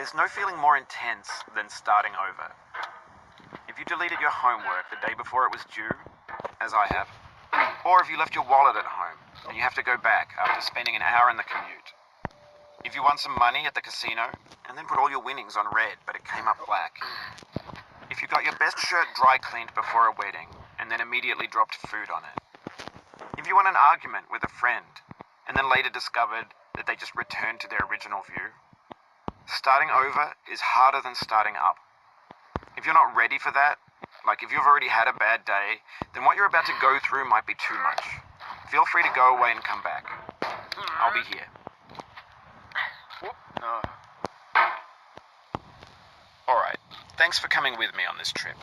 There's no feeling more intense than starting over. If you deleted your homework the day before it was due, as I have, or if you left your wallet at home and you have to go back after spending an hour in the commute. If you won some money at the casino and then put all your winnings on red but it came up black. If you got your best shirt dry cleaned before a wedding and then immediately dropped food on it. If you won an argument with a friend and then later discovered that they just returned to their original view. Starting over is harder than starting up. If you're not ready for that, like if you've already had a bad day, then what you're about to go through might be too much. Feel free to go away and come back. I'll be here. Alright, thanks for coming with me on this trip.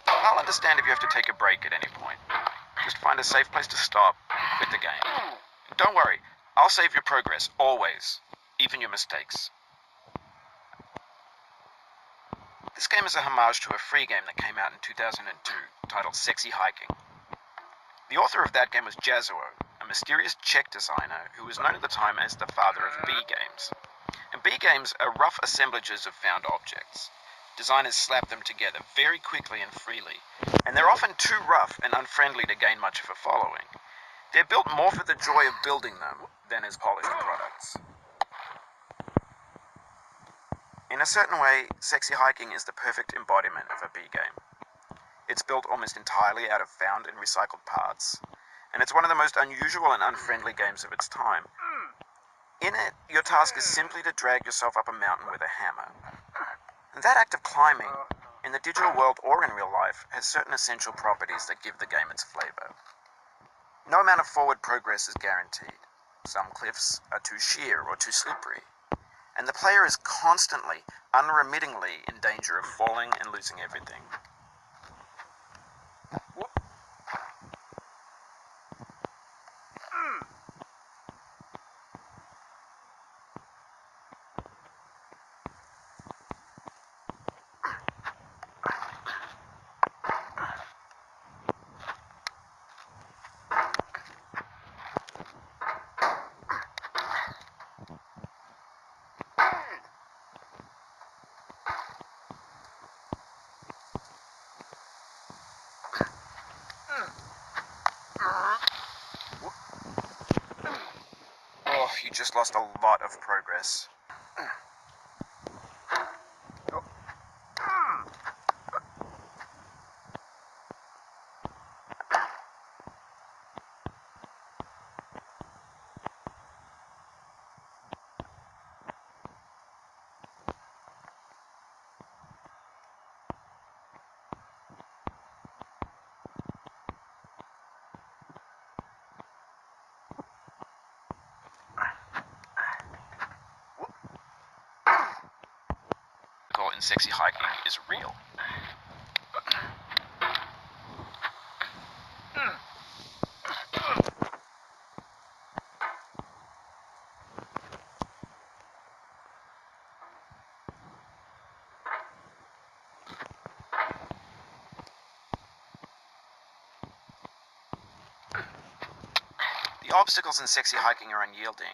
I'll understand if you have to take a break at any point. Just find a safe place to stop and quit the game. Don't worry, I'll save your progress, always, even your mistakes. This game is a homage to a free game that came out in 2002, titled Sexy Hiking. The author of that game was Jazuo, a mysterious Czech designer who was known at the time as the father of B games. And B games are rough assemblages of found objects. Designers slap them together very quickly and freely, and they're often too rough and unfriendly to gain much of a following. They're built more for the joy of building them than as polished products. In a certain way, Sexy Hiking is the perfect embodiment of a B game. It's built almost entirely out of found and recycled parts, and it's one of the most unusual and unfriendly games of its time. In it, your task is simply to drag yourself up a mountain with a hammer. And that act of climbing, in the digital world or in real life, has certain essential properties that give the game its flavor. No amount of forward progress is guaranteed. Some cliffs are too sheer or too slippery. And the player is constantly, unremittingly in danger of falling and losing everything. You just lost a lot of progress. In sexy hiking is real. The obstacles in sexy hiking are unyielding,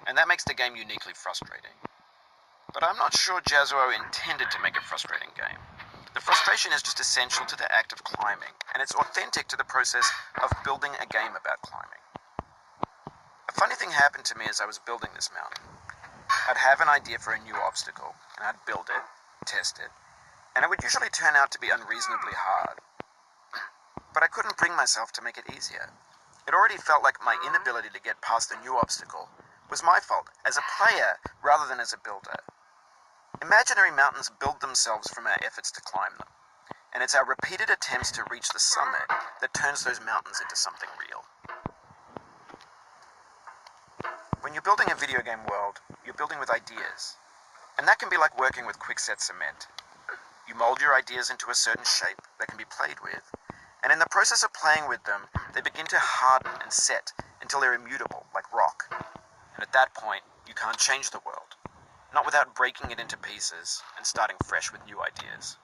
and that makes the game uniquely frustrating. But I'm not sure Jazuo intended to make a frustrating game. The frustration is just essential to the act of climbing, and it's authentic to the process of building a game about climbing. A funny thing happened to me as I was building this mountain. I'd have an idea for a new obstacle, and I'd build it, test it, and it would usually turn out to be unreasonably hard. But I couldn't bring myself to make it easier. It already felt like my inability to get past a new obstacle was my fault as a player rather than as a builder. Imaginary mountains build themselves from our efforts to climb them, and it's our repeated attempts to reach the summit that turns those mountains into something real. When you're building a video game world, you're building with ideas, and that can be like working with quickset cement. You mold your ideas into a certain shape that can be played with, and in the process of playing with them, they begin to harden and set until they're immutable, like rock. And at that point, you can't change the world. Not without breaking it into pieces and starting fresh with new ideas.